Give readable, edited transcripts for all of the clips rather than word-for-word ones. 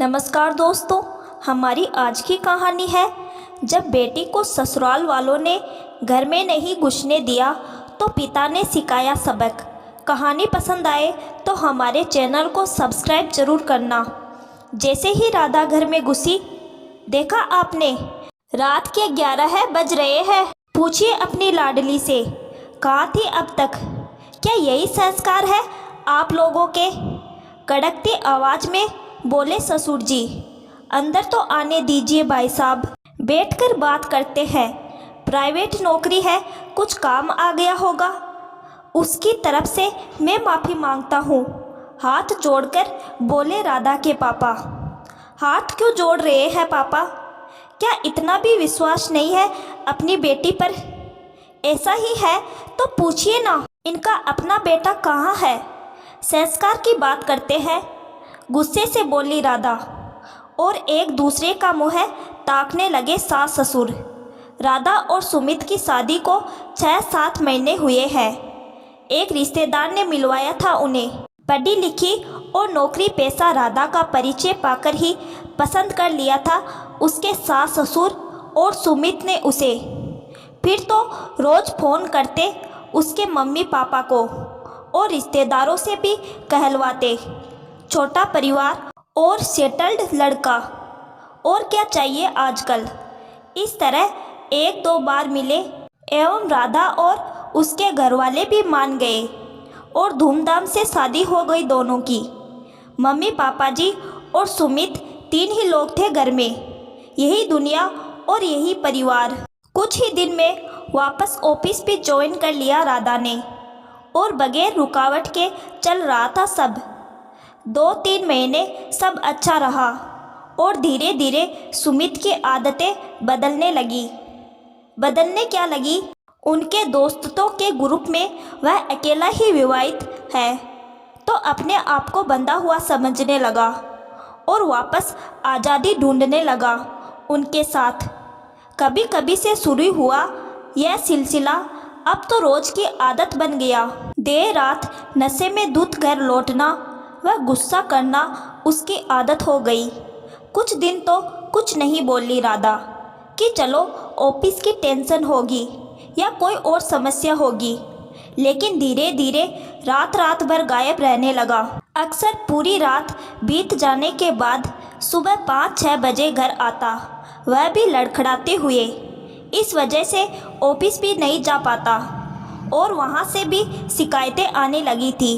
नमस्कार दोस्तों, हमारी आज की कहानी है जब बेटी को ससुराल वालों ने घर में नहीं घुसने दिया तो पिता ने सिखाया सबक। कहानी पसंद आए तो हमारे चैनल को सब्सक्राइब जरूर करना। जैसे ही राधा घर में घुसी, देखा आपने रात के 11 बज रहे हैं। पूछिए अपनी लाडली से, कहाँ थी अब तक? क्या यही संस्कार है आप लोगों के? कड़कती आवाज़ में बोले ससुर जी। अंदर तो आने दीजिए भाई साहब, बैठकर बात करते हैं। प्राइवेट नौकरी है, कुछ काम आ गया होगा। उसकी तरफ से मैं माफ़ी मांगता हूँ, हाथ जोड़कर बोले राधा के पापा। हाथ क्यों जोड़ रहे हैं पापा? क्या इतना भी विश्वास नहीं है अपनी बेटी पर? ऐसा ही है तो पूछिए ना, इनका अपना बेटा कहाँ है? संस्कार की बात करते हैं, गुस्से से बोली राधा। और एक दूसरे का मुँह ताकने लगे सास ससुर। राधा और सुमित की शादी को 6-7 महीने हुए हैं। एक रिश्तेदार ने मिलवाया था उन्हें। पढ़ी लिखी और नौकरी पेशा राधा का परिचय पाकर ही पसंद कर लिया था उसके सास ससुर और सुमित ने उसे। फिर तो रोज़ फ़ोन करते उसके मम्मी पापा को और रिश्तेदारों से भी कहलवाते। छोटा परिवार और सेटल्ड लड़का, और क्या चाहिए आजकल? इस तरह 1-2 बार मिले एवं राधा और उसके घरवाले भी मान गए और धूमधाम से शादी हो गई दोनों की। मम्मी पापा जी और सुमित 3 ही लोग थे घर में। यही दुनिया और यही परिवार। कुछ ही दिन में वापस ऑफिस भी ज्वाइन कर लिया राधा ने और बगैर रुकावट के चल रहा था सब। 2-3 महीने सब अच्छा रहा और धीरे धीरे सुमित की आदतें बदलने लगी। बदलने क्या लगी, उनके दोस्तों के ग्रुप में वह अकेला ही विवाहित है तो अपने आप को बंधा हुआ समझने लगा और वापस आज़ादी ढूंढने लगा उनके साथ। कभी कभी से शुरू हुआ यह सिलसिला अब तो रोज़ की आदत बन गया। देर रात नशे में धुत घर लौटना वह गुस्सा करना उसकी आदत हो गई। कुछ दिन तो कुछ नहीं बोली राधा कि चलो ऑफिस की टेंशन होगी या कोई और समस्या होगी, लेकिन धीरे धीरे रात भर गायब रहने लगा। अक्सर पूरी रात बीत जाने के बाद सुबह 5-6 बजे घर आता, वह भी लड़खड़ाते हुए। इस वजह से ऑफिस भी नहीं जा पाता और वहाँ से भी शिकायतें आने लगी थी।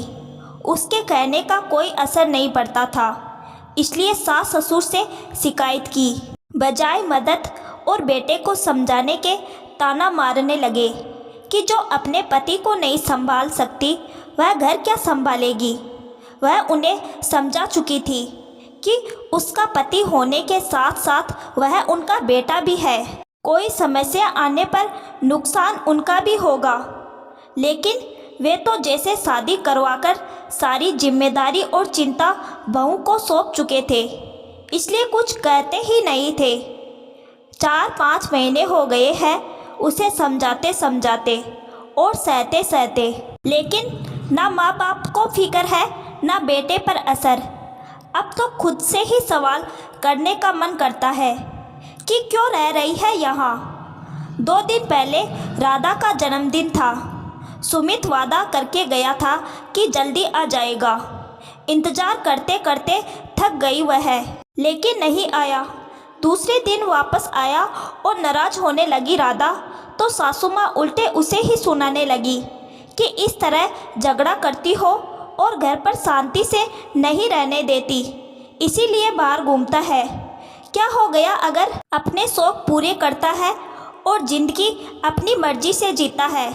उसके कहने का कोई असर नहीं पड़ता था, इसलिए सास ससुर से शिकायत की। बजाय मदद और बेटे को समझाने के ताना मारने लगे कि जो अपने पति को नहीं संभाल सकती वह घर क्या संभालेगी। वह उन्हें समझा चुकी थी कि उसका पति होने के साथ साथ वह उनका बेटा भी है। कोई समस्या आने पर नुकसान उनका भी होगा, लेकिन वे तो जैसे शादी करवाकर सारी जिम्मेदारी और चिंता बहू को सौंप चुके थे, इसलिए कुछ कहते ही नहीं थे। 4-5 महीने हो गए हैं उसे समझाते समझाते और सहते सहते, लेकिन ना माँ बाप को फिक्र है ना बेटे पर असर। अब तो खुद से ही सवाल करने का मन करता है कि क्यों रह रही है यहाँ। 2 दिन पहले राधा का जन्मदिन था। सुमित वादा करके गया था कि जल्दी आ जाएगा। इंतज़ार करते करते थक गई वह, लेकिन नहीं आया। दूसरे दिन वापस आया और नाराज़ होने लगी राधा तो सासू माँ उल्टे उसे ही सुनाने लगी कि इस तरह झगड़ा करती हो और घर पर शांति से नहीं रहने देती, इसीलिए बाहर घूमता है। क्या हो गया अगर अपने शौक पूरे करता है और ज़िंदगी अपनी मर्जी से जीता है।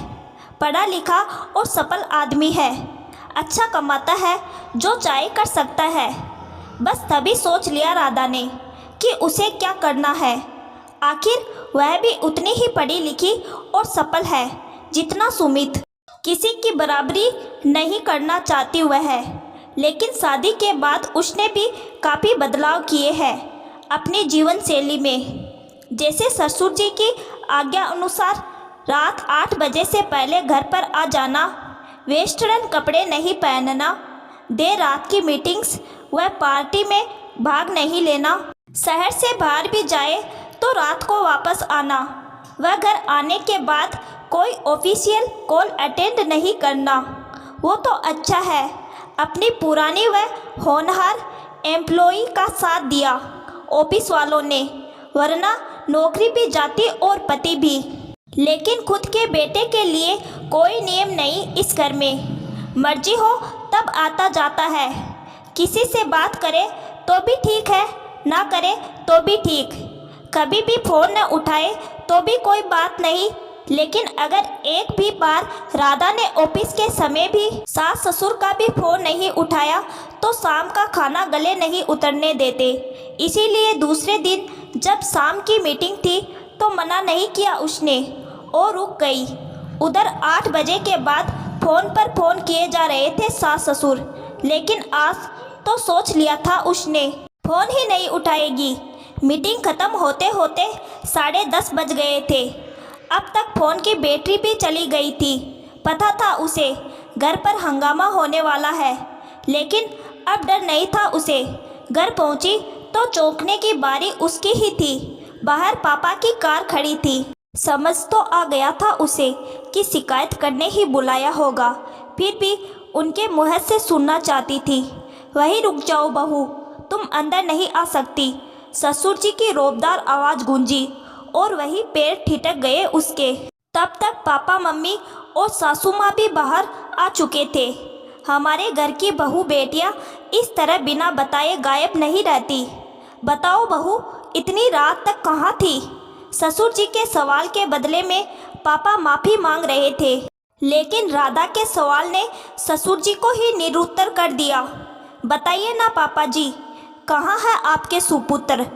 पढ़ा लिखा और सफल आदमी है, अच्छा कमाता है, जो चाहे कर सकता है। बस तभी सोच लिया राधा ने कि उसे क्या करना है। आखिर वह भी उतनी ही पढ़ी लिखी और सफल है जितना सुमित। किसी की बराबरी नहीं करना चाहती वह, लेकिन शादी के बाद उसने भी काफ़ी बदलाव किए हैं अपनी जीवन शैली में। जैसे ससुर जी की आज्ञा अनुसार रात 8 बजे से पहले घर पर आ जाना, वेस्टर्न कपड़े नहीं पहनना, देर रात की मीटिंग्स व पार्टी में भाग नहीं लेना। शहर से बाहर भी जाए तो रात को वापस आना। वह घर आने के बाद कोई ऑफिशियल कॉल अटेंड नहीं करना। वो तो अच्छा है अपनी पुरानी व होनहार एम्प्लॉई का साथ दिया ऑफिस वालों ने, वरना नौकरी भी जाती और पति भी। लेकिन खुद के बेटे के लिए कोई नियम नहीं इस घर में। मर्जी हो तब आता जाता है। किसी से बात करे तो भी ठीक है, ना करे तो भी ठीक। कभी भी फ़ोन न उठाए तो भी कोई बात नहीं, लेकिन अगर एक भी बार राधा ने ऑफिस के समय भी सास ससुर का भी फ़ोन नहीं उठाया तो शाम का खाना गले नहीं उतरने देते। इसीलिए दूसरे दिन जब शाम की मीटिंग थी तो मना नहीं किया उसने और रुक गई। उधर 8 बजे के बाद फ़ोन पर फ़ोन किए जा रहे थे सास ससुर, लेकिन आज तो सोच लिया था उसने फ़ोन ही नहीं उठाएगी। मीटिंग ख़त्म होते होते 10:30 बज गए थे। अब तक फ़ोन की बैटरी भी चली गई थी। पता था उसे घर पर हंगामा होने वाला है, लेकिन अब डर नहीं था उसे। घर पहुंची तो चौंकने की बारी उसकी ही थी। बाहर पापा की कार खड़ी थी। समझ तो आ गया था उसे कि शिकायत करने ही बुलाया होगा, फिर भी उनके मुँह से सुनना चाहती थी। वहीं रुक जाओ बहू, तुम अंदर नहीं आ सकती। ससुर जी की रोबदार आवाज़ गूंजी और वही पैर ठिठक गए उसके। तब तक पापा मम्मी और सासू माँ भी बाहर आ चुके थे। हमारे घर की बहू बेटियाँ इस तरह बिना बताए गायब नहीं रहती। बताओ बहू, इतनी रात तक कहाँ थी? ससुर जी के सवाल के बदले में पापा माफ़ी मांग रहे थे, लेकिन राधा के सवाल ने ससुर जी को ही निरुत्तर कर दिया। बताइए ना पापा जी, कहाँ है आपके सुपुत्र?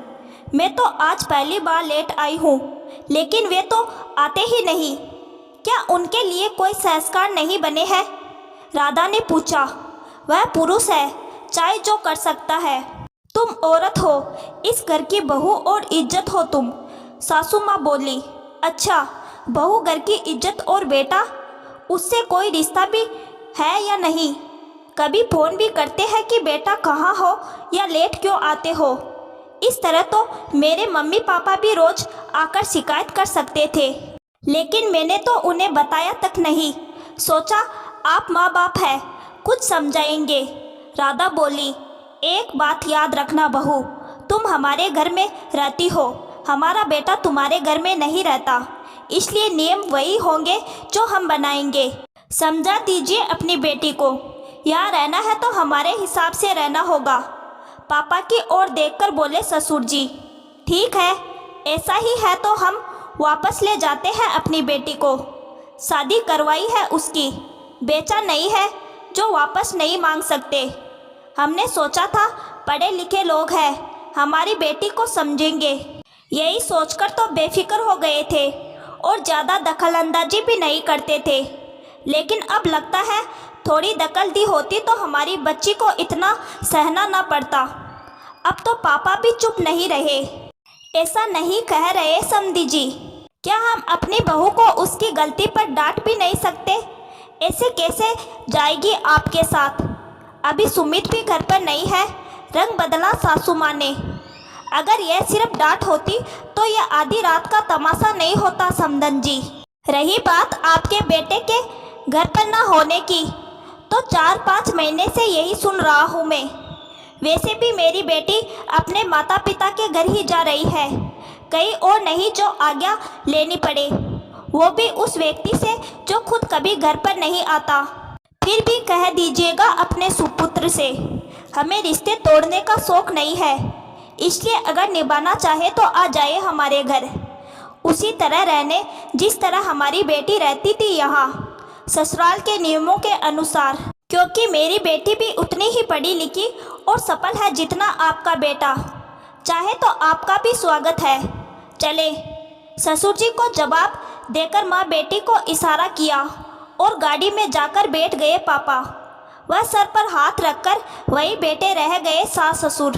मैं तो आज पहली बार लेट आई हूँ, लेकिन वे तो आते ही नहीं। क्या उनके लिए कोई संस्कार नहीं बने हैं? राधा ने पूछा। वह पुरुष है, चाहे जो कर सकता है। तुम औरत हो, इस घर की बहू और इज्जत हो तुम। सासू माँ बोली। अच्छा, बहू घर की इज्जत और बेटा, उससे कोई रिश्ता भी है या नहीं? कभी फ़ोन भी करते हैं कि बेटा कहाँ हो या लेट क्यों आते हो? इस तरह तो मेरे मम्मी पापा भी रोज़ आकर शिकायत कर सकते थे, लेकिन मैंने तो उन्हें बताया तक नहीं। सोचा आप माँ बाप हैं, कुछ समझाएंगे। राधा बोली। एक बात याद रखना बहू, तुम हमारे घर में रहती हो, हमारा बेटा तुम्हारे घर में नहीं रहता, इसलिए नियम वही होंगे जो हम बनाएंगे। समझा दीजिए अपनी बेटी को। यहाँ रहना है तो हमारे हिसाब से रहना होगा। पापा की ओर देखकर बोले ससुर जी। ठीक है, ऐसा ही है तो हम वापस ले जाते हैं अपनी बेटी को। शादी करवाई है उसकी, बेचा नहीं है जो वापस नहीं मांग सकते। हमने सोचा था पढ़े लिखे लोग हैं, हमारी बेटी को समझेंगे। यही सोचकर तो बेफिक्र हो गए थे और ज़्यादा दखलंदाजी भी नहीं करते थे, लेकिन अब लगता है थोड़ी दखल दी होती तो हमारी बच्ची को इतना सहना ना पड़ता। अब तो पापा भी चुप नहीं रहे। ऐसा नहीं कह रहे समधी जी, क्या हम अपनी बहू को उसकी गलती पर डांट भी नहीं सकते? ऐसे कैसे जाएगी आपके साथ? अभी सुमित भी घर पर नहीं है। रंग बदला सासू माँ ने। अगर यह सिर्फ डांट होती तो यह आधी रात का तमाशा नहीं होता समधन जी। रही बात आपके बेटे के घर पर ना होने की, तो 4-5 महीने से यही सुन रहा हूँ मैं। वैसे भी मेरी बेटी अपने माता पिता के घर ही जा रही है, कहीं और नहीं जो आज्ञा लेनी पड़े, वो भी उस व्यक्ति से जो खुद कभी घर पर नहीं आता। फिर भी कह दीजिएगा अपने सुपुत्र से, हमें रिश्ते तोड़ने का शौक नहीं है, इसलिए अगर निभाना चाहे तो आ जाए हमारे घर, उसी तरह रहने जिस तरह हमारी बेटी रहती थी यहाँ, ससुराल के नियमों के अनुसार। क्योंकि मेरी बेटी भी उतनी ही पढ़ी लिखी और सफल है जितना आपका बेटा। चाहे तो आपका भी स्वागत है, चले। ससुर जी को जवाब देकर माँ बेटी को इशारा किया और गाड़ी में जाकर बैठ गए पापा। वह सर पर हाथ रखकर वहीं बैठे रह गए सास ससुर।